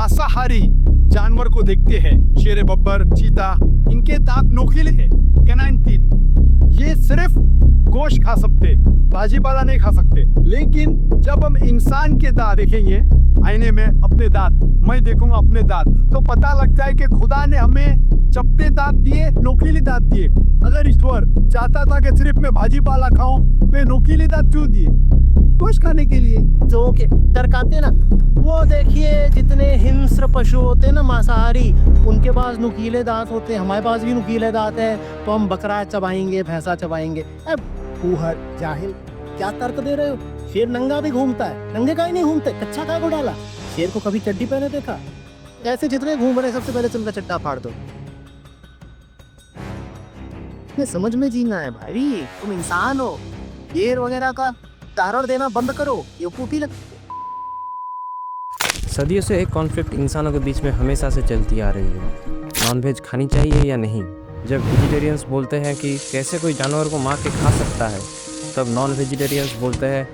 मांसाहारी जानवर को देखते हैं, शेर बब्बर, चीता, इनके दांत नोकीले हैं, कैनाइन टीथ। ये सिर्फ गोश्त खा सकते, भाजी पाला नहीं खा सकते। लेकिन जब हम इंसान के दांत देखेंगे आईने में, अपने दांत, मैं देखूंगा अपने दांत, तो पता लगता है कि खुदा ने हमें चपटे दांत दिए, नोकीले दांत दिए। अगर ईश्वर चाहता था कि सिर्फ मैं भाजी पाला खाऊं, मैं नोकीले दांत क्यों दिए? गोश्त खाने के लिए। तो ओके टरकाते ना, वो देखिए जितने हिंस्र पशु होते हैं ना मांसाहारी, उनके पास नुकीले दांत होते हैं, हमारे पास भी नुकीले दांत हैं, तो हम बकरा चबाएंगे, भैंसा चबाएंगे। अब फूहड़ जाहिल, क्या तर्क दे रहे हो? शेर नंगा भी घूमता है, नंगे का ही नहीं घूमते, कच्चा का को डाला? शेर को कभी चड्डी पहने देखा? ऐसे जितने घूम रहे सबसे पहले तुमका चड्डा फाड़ दो। ये समझ में जीना है भाई, तुम इंसान हो। शेर वगैरह का तारण देना बंद करो, ये फूटी लगती है। सदियों से एक कॉन्फ्लिक्ट इंसानों के बीच में हमेशा से चलती आ रही है, नॉनवेज खानी चाहिए या नहीं। जब वेजिटेरियंस बोलते हैं कि कैसे कोई जानवर को मार के खा सकता है, तब नॉन वेजिटेरियंस बोलते हैं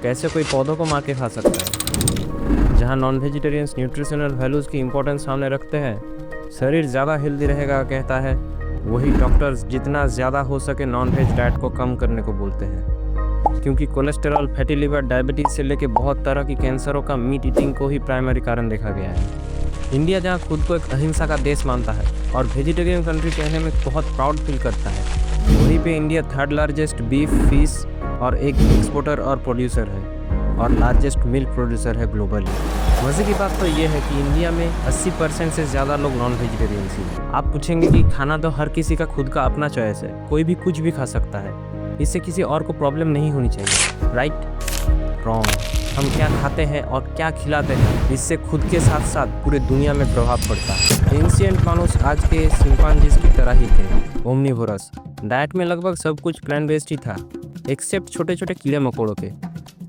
कैसे कोई पौधों को मार के खा सकता है। जहां नॉन वेजिटेरियंस न्यूट्रिशनल वैल्यूज़ की इंपॉर्टेंस सामने रखते हैं, शरीर ज़्यादा हेल्दी रहेगा कहता है, वही डॉक्टर्स जितना ज़्यादा हो सके नॉन वेज डाइट को कम करने को बोलते हैं। क्योंकि कोलेस्टेरॉल, फैटी लिवर, डायबिटीज़ से लेके बहुत तरह की कैंसरों का मीट ईटिंग को ही प्राइमरी कारण देखा गया है। इंडिया जहां खुद को एक अहिंसा का देश मानता है और वेजिटेरियन कंट्री कहने में बहुत प्राउड फील करता है, वहीं पे India third largest beef, fish और एग एक्सपोर्टर और प्रोड्यूसर है और लार्जेस्ट मिल्क प्रोड्यूसर है ग्लोबली। मज़े की बात तो ये है कि इंडिया में 80% से ज़्यादा लोग नॉन वेजिटेरियंस ही हैं। आप पूछेंगे कि खाना तो हर किसी का खुद का अपना चॉइस है, कोई भी कुछ भी खा सकता है, इससे किसी और को प्रॉब्लम नहीं होनी चाहिए, राइट? रॉन्ग। हम क्या खाते हैं और क्या खिलाते हैं, इससे खुद के साथ साथ पूरे दुनिया में प्रभाव पड़ता है। एंशिएंट मानुस आज के चिंपांजीज की तरह ही थे, ओमनिवोरस। डाइट में लगभग सब कुछ प्लांट बेस्ड ही था, एक्सेप्ट छोटे छोटे कीड़े मकोड़ों के,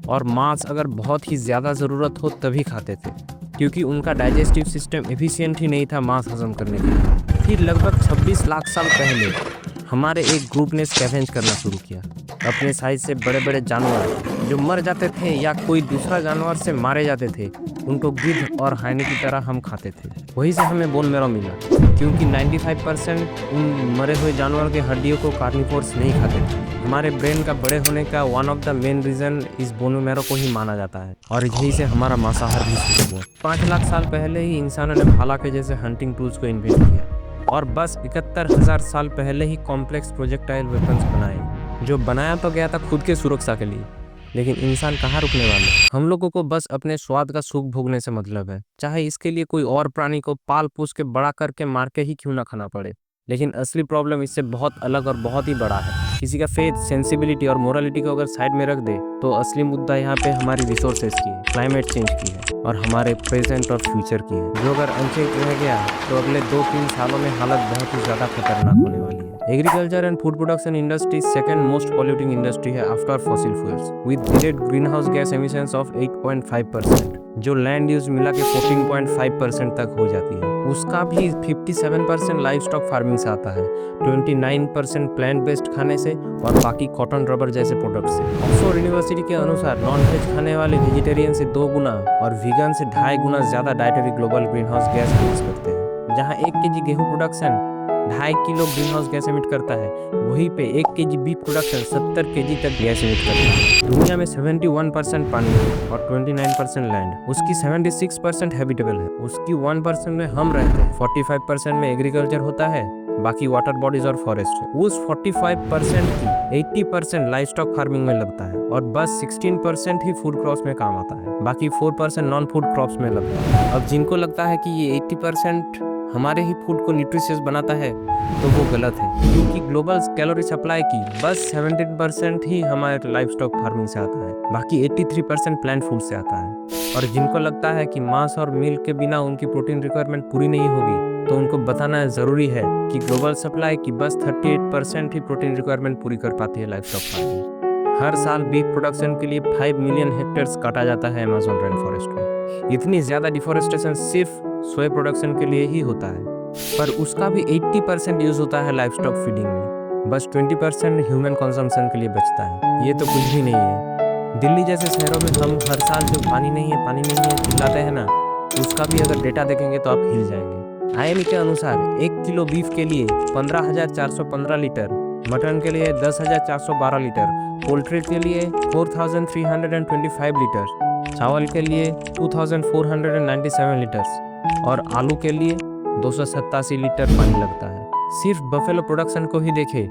और मांस अगर बहुत ही ज़्यादा ज़रूरत हो तभी खाते थे, क्योंकि उनका डाइजेस्टिव सिस्टम एफिशिएंट ही नहीं था मांस हजम करने के लिए। फिर लगभग 26 लाख साल पहले हमारे एक ग्रुप ने स्कैवेंज करना शुरू किया। अपने साइज से बड़े बड़े जानवर जो मर जाते थे या कोई दूसरा जानवर से मारे जाते थे, उनको गिद्ध और हाइने की तरह हम खाते थे। वहीं से हमें बोन मैरो मिला, क्योंकि 95% उन मरे हुए जानवर के हड्डियों को कार्निवोर्स नहीं खाते थे। हमारे ब्रेन का बड़े होने का one of the main reason इस बोन मैरो को ही माना जाता है, और यही से हमारा मांसाहार भी शुरू हुआ। 5 लाख साल पहले ही इंसानों ने भाला के जैसे हंटिंग टूल्स को इन्वेंट किया, और बस 71,000 साल पहले ही कॉम्प्लेक्स प्रोजेक्टाइल वेपन्स बनाए, जो बनाया तो गया था खुद के सुरक्षा के लिए, लेकिन इंसान कहाँ रुकने वाले। हम लोगों को बस अपने स्वाद का सुख भोगने से मतलब है, चाहे इसके लिए कोई और प्राणी को पाल पोस के बड़ा करके मार के ही क्यों ना खाना पड़े। लेकिन असली प्रॉब्लम इससे बहुत अलग और बहुत ही बड़ा है। किसी का फेथ, सेंसिबिलिटी और मोरालिटी को अगर साइड में रख दे, तो असली मुद्दा यहाँ पे हमारी रिसोर्सेज की है, क्लाइमेट चेंज की है, और हमारे प्रेजेंट और फ्यूचर की है, जो अगर अनचेक रह गया तो अगले 2-3 सालों में हालत बहुत ही ज़्यादा खतरनाक होने वाली है। Agriculture and food production industry second most polluting industry है after fossil fuels, with direct green house gas emissions of 8.5%, जो लैंड यूज मिला के 14.5% तक हो जाती है। उसका भी 57% लाइव स्टॉक फार्मिंग से आता है, 29% प्लांट बेस्ड खाने से, और बाकी कॉटन, रबर जैसे प्रोडक्ट से। ऑक्सफोर्ड यूनिवर्सिटी के अनुसार नॉन वेज खाने वाले वेजिटेरियन से 2 गुना और वीगन से 2.5 गुना ज़्यादा dietary global green house gas release करते हैं। जहाँ 1 kg गेहूँ production 2.5 kilo green house gas emit करता है, वहीं पे 1 kg बीफ प्रोडक्शन 70 kg तक गैस एमिट करता है। दुनिया में 71% पानी है और 29% लैंड, उसकी 76% हैबिटेबल है, उसकी 1% में हम रहते हैं, 45% में एग्रीकल्चर होता है, बाकी वाटर बॉडीज और फॉरेस्ट है। उस 45% की 80% लाइव स्टॉक फार्मिंग में लगता है, और बस 16% ही फूड क्रॉप्स में काम आता है, बाकी 4% नॉन फूड क्रॉप्स में लगता है। अब जिनको लगता है कि ये 80% हमारे ही फूड को न्यूट्रिशियस बनाता है, तो वो गलत है, क्योंकि ग्लोबल कैलोरी सप्लाई की बस 17% ही हमारे लाइव स्टॉक फार्मिंग से आता है, बाकी 83% प्लांट फूड से आता है। और जिनको लगता है कि मांस और मिल्क के बिना उनकी प्रोटीन रिक्वायरमेंट पूरी नहीं होगी, तो उनको बताना ज़रूरी है कि ग्लोबल सप्लाई की बस 38% ही प्रोटीन रिक्वायरमेंट पूरी कर पाती है लाइव स्टॉक फार्मिंग। हर साल बीफ प्रोडक्शन के लिए 5 मिलियन हेक्टेयर्स काटा जाता है अमेज़न रेन फॉरेस्ट में। इतनी ज़्यादा डिफॉरेस्टेशन सिर्फ सोया प्रोडक्शन के लिए ही होता है, पर उसका भी 80% यूज़ होता है लाइव स्टॉक फीडिंग में, बस 20% ह्यूमन कंजम्पशन के लिए बचता है। ये तो कुछ भी नहीं है। दिल्ली जैसे शहरों में हम हर साल जो पानी नहीं है चिल्लाते हैं ना, उसका भी अगर डेटा देखेंगे तो आप हिल जाएंगे। IME के अनुसार 1 किलो बीफ के लिए 15,415 लीटर, मटन के लिए 10,412 लीटर, पोल्ट्री के लिए 4,325 लीटर, चावल के लिए 2,497 लीटर्स और आलू के लिए 287 लीटर पानी लगता है। सिर्फ बफेलो प्रोडक्शन को ही देखें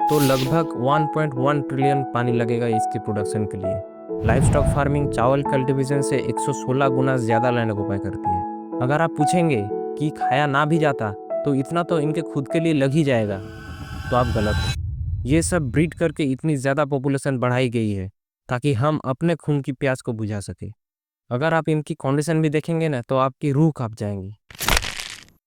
तो लगभग 1.1 ट्रिलियन पानी लगेगा इसके प्रोडक्शन के लिए। लाइवस्टॉक फार्मिंग चावल कल्टीवेशन से 116 गुना ज़्यादा लैंड ऑक्यूपाई करती है। अगर आप पूछेंगे कि खाया ना भी जाता तो इतना तो इनके खुद के लिए लग ही जाएगा, तो आप गलत हैं। ये सब ब्रीड करके इतनी ज़्यादा पॉपुलेशन बढ़ाई गई है ताकि हम अपने खून की प्यास को बुझा सके। अगर आप इनकी कंडीशन भी देखेंगे ना तो आपकी रूह कांप जाएंगी।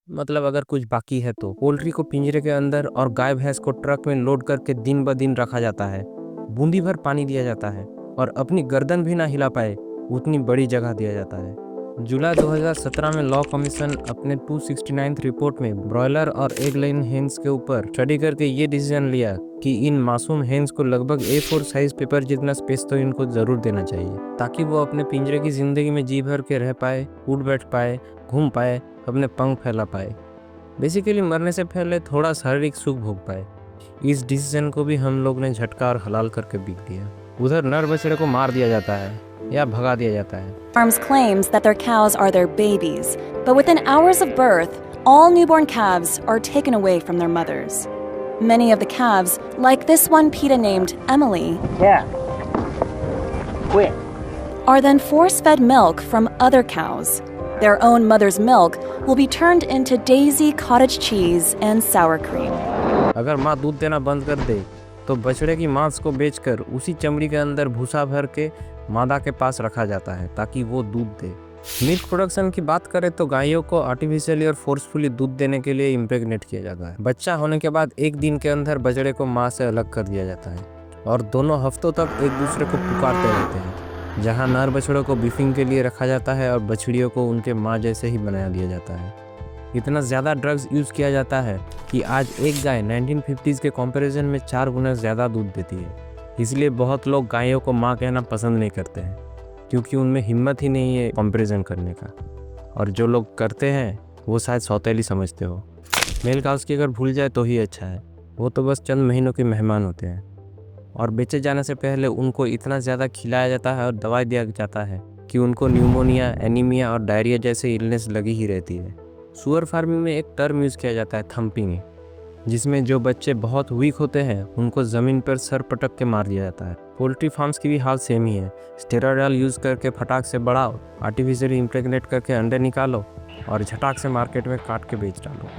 मतलब अगर कुछ बाकी है तो पोल्ट्री को पिंजरे के अंदर और गाय भैंस को ट्रक में लोड करके दिन ब दिन रखा जाता है। बूंदी भर पानी दिया जाता है और अपनी गर्दन भी ना हिला पाए उतनी बड़ी जगह दिया जाता है। जुलाई 2017 में लॉ कमीशन अपने 269th रिपोर्ट में ब्रॉयलर और एग लेइंग हेन्स के ऊपर स्टडी करके ये डिसीजन लिया कि इन मासूम हेन्स को लगभग A4 साइज पेपर जितना स्पेस तो इनको ज़रूर देना चाहिए ताकि वो अपने पिंजरे की ज़िंदगी में जी भर के रह पाए, उठ बैठ पाए, घूम पाए, अपने पंख फैला पाए, बेसिकली मरने से पहले थोड़ा शारीरिक सुख भोग पाए। इस डिसीजन को भी हम लोग ने झटका और हलाल करके बिक दिया। उधर नर बछड़े को मार दिया जाता है या भगा दिया जाता है। Farms claims that their cows are their babies, but within hours of birth, all newborn calves are taken away from their mothers. Many of the calves, like this one PETA named Emily, are then force-fed milk from other cows. Their own mother's milk will be turned into Daisy cottage cheese and sour cream. अगर माँ दूध देना बंद कर दे तो बछड़े की मांस को बेचकर उसी चमड़ी के अंदर भूसा भर के मादा के पास रखा जाता है ताकि वो दूध दे। मिल्क प्रोडक्शन की बात करें तो गायों को आर्टिफिशियली और फोर्सफुली दूध देने के लिए इम्प्रेग्नेट किया जाता है। बच्चा होने के बाद 1 दिन के अंदर बछड़े को माँ से अलग कर दिया जाता है और दोनों हफ्तों तक एक दूसरे को पुकारते रहते हैं। जहाँ नर बछड़ों को बीफिंग के लिए रखा जाता है और बछड़ियों को उनके माँ जैसे ही बनाया दिया जाता है। इतना ज़्यादा ड्रग्स यूज़ किया जाता है कि आज एक गाय 1950s के कंपैरिजन में 4 गुना ज़्यादा दूध देती है। इसलिए बहुत लोग गायों को माँ कहना पसंद नहीं करते हैं क्योंकि उनमें हिम्मत ही नहीं है कंपैरिजन करने का, और जो लोग करते हैं वो शायद सौतेली समझते हो। मेल काउस की अगर भूल जाए तो ही अच्छा है, वो तो बस चंद महीनों के मेहमान होते हैं और बेचे जाने से पहले उनको इतना ज़्यादा खिलाया जाता है और दवाई दिया जाता है कि उनको न्यूमोनिया, एनीमिया और डायरिया जैसे इलनेस लगी ही रहती है। सुअर फार्मिंग में एक टर्म यूज़ किया जाता है थम्पिंग, जिसमें जो बच्चे बहुत वीक होते हैं उनको ज़मीन पर सर पटक के मार दिया जाता है। पोल्ट्री फार्म्स की भी हाल सेम ही है। स्टेरॉयड यूज़ करके फटाक से बढ़ाओ, आर्टिफिशियली इम्प्रेग्नेट करके अंडे निकालो और झटाक से मार्केट में काट के बेच डालो।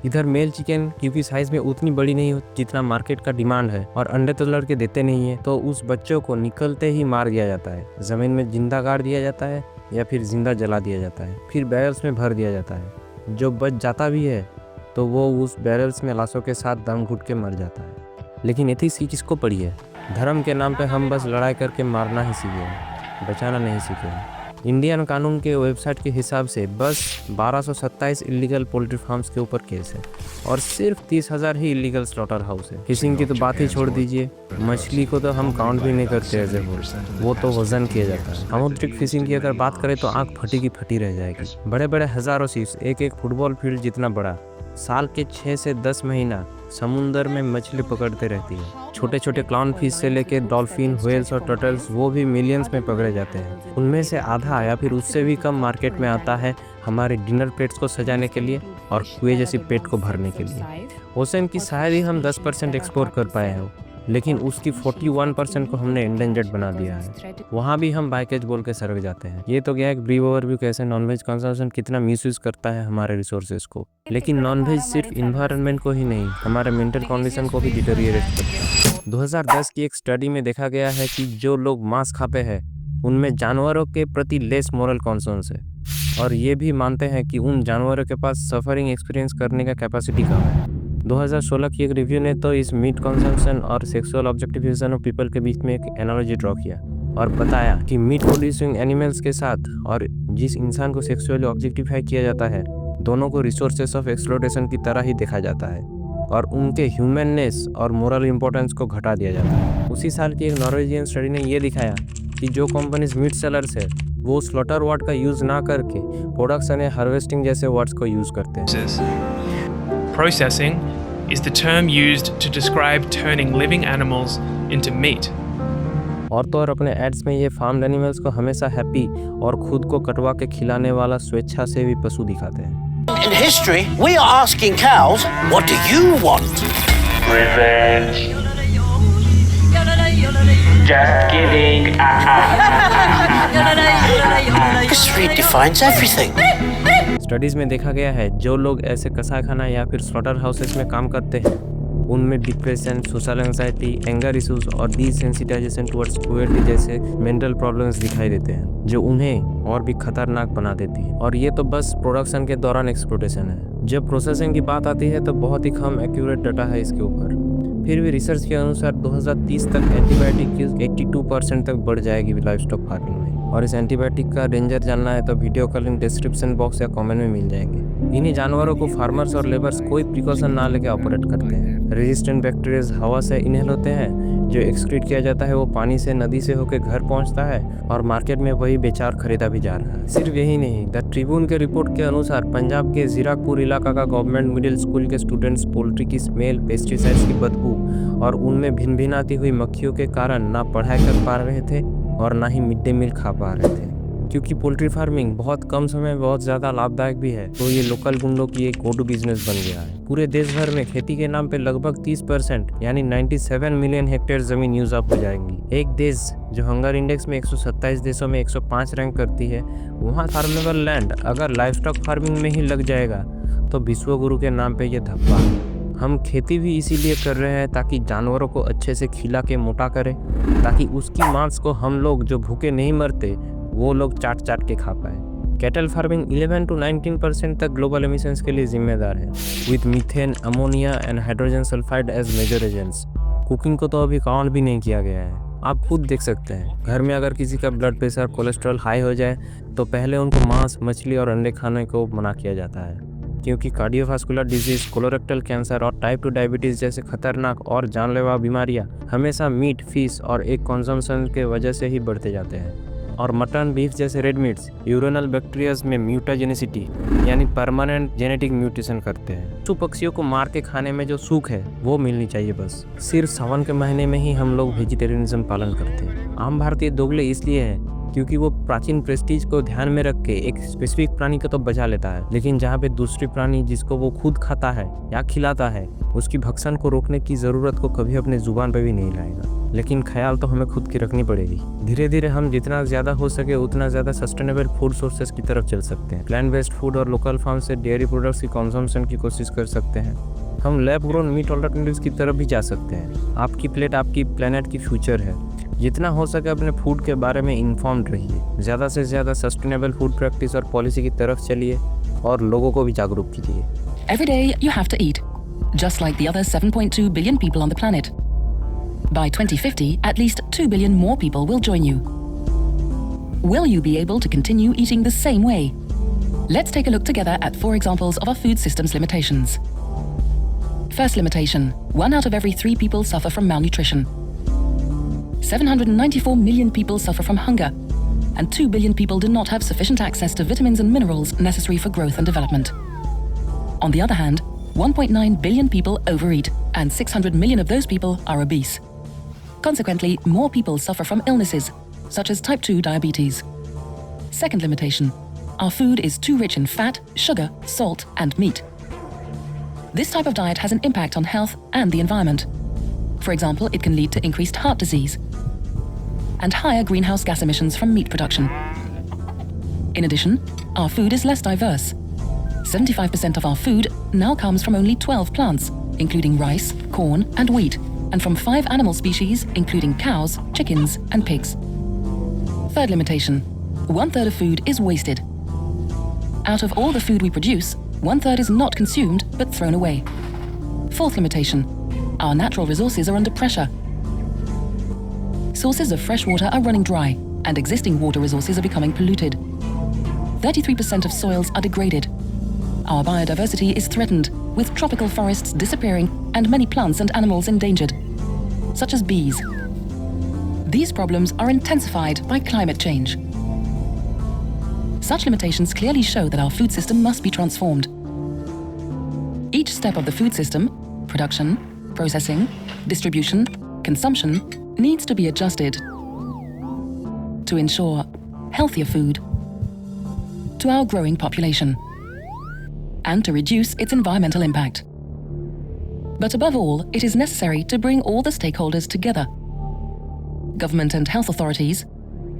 इधर मेल चिकन क्योंकि साइज़ में उतनी बड़ी नहीं हो जितना मार्केट का डिमांड है और अंडे तो लड़के देते नहीं है, तो उस बच्चों को निकलते ही मार दिया जाता है, ज़मीन में जिंदा गाड़ दिया जाता है या फिर जिंदा जला दिया जाता है, फिर बैरल्स में भर दिया जाता है। जो बच जाता भी है तो वो उस बैरल्स में लाशों के साथ दम घुट के मर जाता है। लेकिन एथिक्स की किसको पड़ी है? धर्म के नाम पे हम बस लड़ाई करके मारना ही सीखे हैं, बचाना नहीं सीखे हैं। इंडियन कानून के वेबसाइट के हिसाब से बस 1227 इलीगल पोल्ट्री फार्म्स के ऊपर केस है और सिर्फ 30,000 ही इलीगल स्लॉटर हाउस है। फिशिंग की तो बात ही छोड़ दीजिए, मछली को तो हम काउंट भी नहीं करते एज ए वो तो वजन किया जाता है। समुद्रिक फिशिंग की अगर बात करें तो आँख फटी की फटी रह जाएगी। बड़े बड़े हज़ारों शिप्स, एक फुटबॉल फील्ड जितना बड़ा, साल के 6 से 10 महीना समुंदर में मछली पकड़ते रहती है। छोटे छोटे क्लाउन फिश से लेके डॉल्फिन, व्हेल्स और टर्टल्स, वो भी मिलियंस में पकड़े जाते हैं। उनमें से आधा या फिर उससे भी कम मार्केट में आता है हमारे डिनर प्लेट्स को सजाने के लिए और कुएं जैसी पेट को भरने के लिए। ओशन की शायद ही हम 10% एक्सप्लोर कर पाए हैं, लेकिन उसकी 41% को हमने इंडेंजर्ड बना दिया है। वहाँ भी हम बाइकेज बोल के सरक जाते हैं। ये तो गया एक ब्रीफ ओवरव्यू कैसे नॉनवेज कंजम्पशन कितना मिसयूज करता है हमारे रिसोर्सेज को। लेकिन नॉनवेज सिर्फ इन्वायरमेंट को ही नहीं, हमारे मेंटल कंडीशन को भी डिटेरियरेट करता है। 2010 की एक स्टडी में देखा गया है कि जो लोग मांस खाते हैं उनमें जानवरों के प्रति लेस मोरल कॉन्सर्न्स है और ये भी मानते हैं कि उन जानवरों के पास सफरिंग एक्सपीरियंस करने का कैपेसिटी कम है। 2016 की एक रिव्यू ने तो इस मीट कंजम्पशन और सेक्सुअल ऑब्जेक्टिफिकेशन ऑफ पीपल के बीच में एक एनालॉजी ड्रॉ किया और बताया कि मीट प्रोड्यूसिंग एनिमल्स के साथ और जिस इंसान को सेक्सुअली ऑब्जेक्टिफाई किया जाता है, दोनों को रिसोर्सेस ऑफ एक्सप्लॉयटेशन की तरह ही देखा जाता है और उनके ह्यूमननेस और मोरल इंपॉर्टेंस को घटा दिया जाता है। उसी साल की एक नॉर्वेजियन स्टडी ने यह दिखाया कि जो कंपनीज मीट सेलर्स है वो स्लॉटर वर्ड का यूज़ ना करके प्रोडक्शन या हार्वेस्टिंग जैसे वर्ड्स को यूज़ करते हैं। Processing is the term used to describe turning living animals into meat. और तो और अपने एड्स में ये फार्म्ड एनिमल्स को हमेशा हैप्पी और खुद को कटवा के खिलाने वाला स्वेच्छा से भी पशु दिखाते हैं। In history, we are asking cows, what do you want? Revenge. Just kidding. History defines everything. Studies में देखा गया है जो लोग ऐसे कसाईखाना या फिर स्लॉटर हाउसेस में काम करते हैं उनमें depression, social anxiety, anger issues और डिसेंसिटाइजेशन टुवर्ड्स क्रुएल्टी जैसे मेंटल प्रॉब्लम्स दिखाई देते हैं जो उन्हें और भी खतरनाक बना देती है। और ये तो बस प्रोडक्शन के दौरान एक्सप्लॉयटेशन है। जब प्रोसेसिंग की बात आती है तो बहुत ही कम एक्यूरेट डाटा है इसके ऊपर। फिर भी रिसर्च के अनुसार 2030 तक एंटीबायोटिक यूज 82% तक बढ़ जाएगी लाइवस्टॉक फार्मिंग में। और इस एंटीबायोटिक का डेंजर जानना है तो वीडियो का लिंक डिस्क्रिप्शन बॉक्स या कमेंट में मिल जाएंगे। इन्हीं जानवरों को फार्मर्स और लेबर्स कोई प्रिकॉशन ना लेके ऑपरेट करते हैं। रेजिस्टेंट बैक्टीरियाज हवा से इनहेल होते हैं, जो एक्सक्रीट किया जाता है वो पानी से नदी से होकर घर पहुंचता है और मार्केट में वही बेचार खरीदा भी जा रहा है। सिर्फ यही नहीं, द ट्रिब्यून के रिपोर्ट के अनुसार पंजाब के जीराकपुर इलाका का गवर्नमेंट मिडिल स्कूल के स्टूडेंट्स पोल्ट्री की स्मेल, पेस्टिसाइड्स की बदबू और उनमें भिन भिन आती हुई मक्खियों के कारण ना पढ़ाई कर पा रहे थे और ना ही मिड डे मील खा पा रहे थे। क्योंकि पोल्ट्री फार्मिंग बहुत कम समय में बहुत ज़्यादा लाभदायक भी है, तो ये लोकल गुंडों की एक गो टू बिजनेस बन गया है। पूरे देश भर में खेती के नाम पे लगभग 30% यानी 97 मिलियन हेक्टेयर जमीन यूज अप हो जाएंगी। एक देश जो हंगर इंडेक्स में 127 देशों में 105 रैंक करती है, वहाँ फार्मेबल लैंड अगर लाइवस्टॉक फार्मिंग में ही लग जाएगा तो विश्वगुरु के नाम पे ये धब्बा। हम खेती भी इसीलिए कर रहे हैं ताकि जानवरों को अच्छे से खिला के मोटा करें, ताकि उसकी मांस को हम लोग जो भूखे नहीं मरते वो लोग चाट चाट के खा पाए। कैटल फार्मिंग 11 to 19% तक ग्लोबल एमिशंस के लिए जिम्मेदार है, with methane, ammonia and hydrogen sulphide as major agents. Cooking को तो अभी काउंट भी नहीं किया गया है। आप खुद देख सकते हैं, घर में अगर किसी का ब्लड प्रेशर, कोलेस्ट्रॉल हाई हो जाए तो पहले उनको मांस, मछली और अंडे खाने को मना किया जाता है, क्योंकि कार्डियोवास्कुलर डिजीज, कोलोरेक्टल कैंसर और टाइप 2 डायबिटीज़ जैसे खतरनाक और जानलेवा बीमारियां हमेशा मीट, फिश और एग कंजम्पशन के वजह से ही बढ़ते जाते हैं। और मटन, बीफ जैसे रेड मीट्स यूरिनल बैक्टीरियाज में म्यूटाजेनिसिटी यानी परमानेंट जेनेटिक म्यूटेशन करते हैं। तो पक्षियों को मार के खाने में जो सुख है वो मिलनी चाहिए बस। सिर्फ सावन के महीने में ही हम लोग वेजिटेरियनिज्म पालन करते हैं। आम भारतीय दोगले इसलिए है क्योंकि वो प्राचीन प्रेस्टीज को ध्यान में रख के एक स्पेसिफिक प्राणी को तो बचा लेता है, लेकिन जहाँ पे दूसरी प्राणी जिसको वो खुद खाता है या खिलाता है उसकी भक्षण को रोकने की ज़रूरत को कभी अपने जुबान पे भी नहीं लाएगा। लेकिन ख्याल तो हमें खुद की रखनी पड़ेगी। धीरे धीरे हम जितना ज़्यादा हो सके उतना ज़्यादा सस्टेनेबल फूड सोर्सेज की तरफ चल सकते हैं। प्लांट बेस्ड फूड और लोकल फार्म से डेयरी प्रोडक्ट्स की कंजम्पशन की कोशिश कर सकते हैं। हम लैब ग्रोन मीट ऑल्टरनेटिव्स की तरफ भी जा सकते हैं। आपकी प्लेट आपकी प्लेनेट की फ्यूचर है। जितना हो सके अपने फूड के बारे में इन्फॉर्म्ड रहिए, ज़्यादा से ज़्यादा सस्टेनेबल फूड प्रैक्टिस और पॉलिसी की तरफ चलिए और लोगों को भी जागरूक कीजिए। Every day you have to eat, just like the other 7.2 billion people on the planet. By 2050, at least 2 billion more people will join you. Will you be able to continue eating the same way? Let's take a look together at 4 examples of our food system's limitations. First limitation: 1 out of every 3 people suffer from malnutrition. 794 million people suffer from hunger, and 2 billion people do not have sufficient access to vitamins and minerals necessary for growth and development. On the other hand, 1.9 billion people overeat, and 600 million of those people are obese. Consequently, more people suffer from illnesses, such as type 2 diabetes. Second limitation: our food is too rich in fat, sugar, salt, and meat. This type of diet has an impact on health and the environment. For example, it can lead to increased heart disease and higher greenhouse gas emissions from meat production. In addition, our food is less diverse. 75% of our food now comes from only 12 plants, including rice, corn, and wheat, and from 5 animal species, including cows, chickens, and pigs. Third limitation: 1/3 of food is wasted. Out of all the food we produce, 1/3 is not consumed but thrown away. Fourth limitation: our natural resources are under pressure. Sources of fresh water are running dry, and existing water resources are becoming polluted. 33% of soils are degraded. Our biodiversity is threatened, with tropical forests disappearing and many plants and animals endangered, such as bees. These problems are intensified by climate change. Such limitations clearly show that our food system must be transformed. Each step of the food system, production, processing, distribution, consumption, needs to be adjusted to ensure healthier food to our growing population and to reduce its environmental impact. But above all, it is necessary to bring all the stakeholders together: government and health authorities,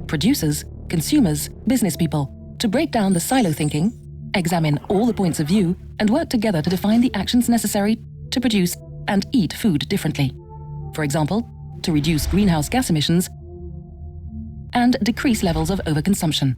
producers, consumers, business people, to break down the silo thinking, examine all the points of view, and work together to define the actions necessary to produce and eat food differently. For example, to reduce greenhouse gas emissions and decrease levels of overconsumption.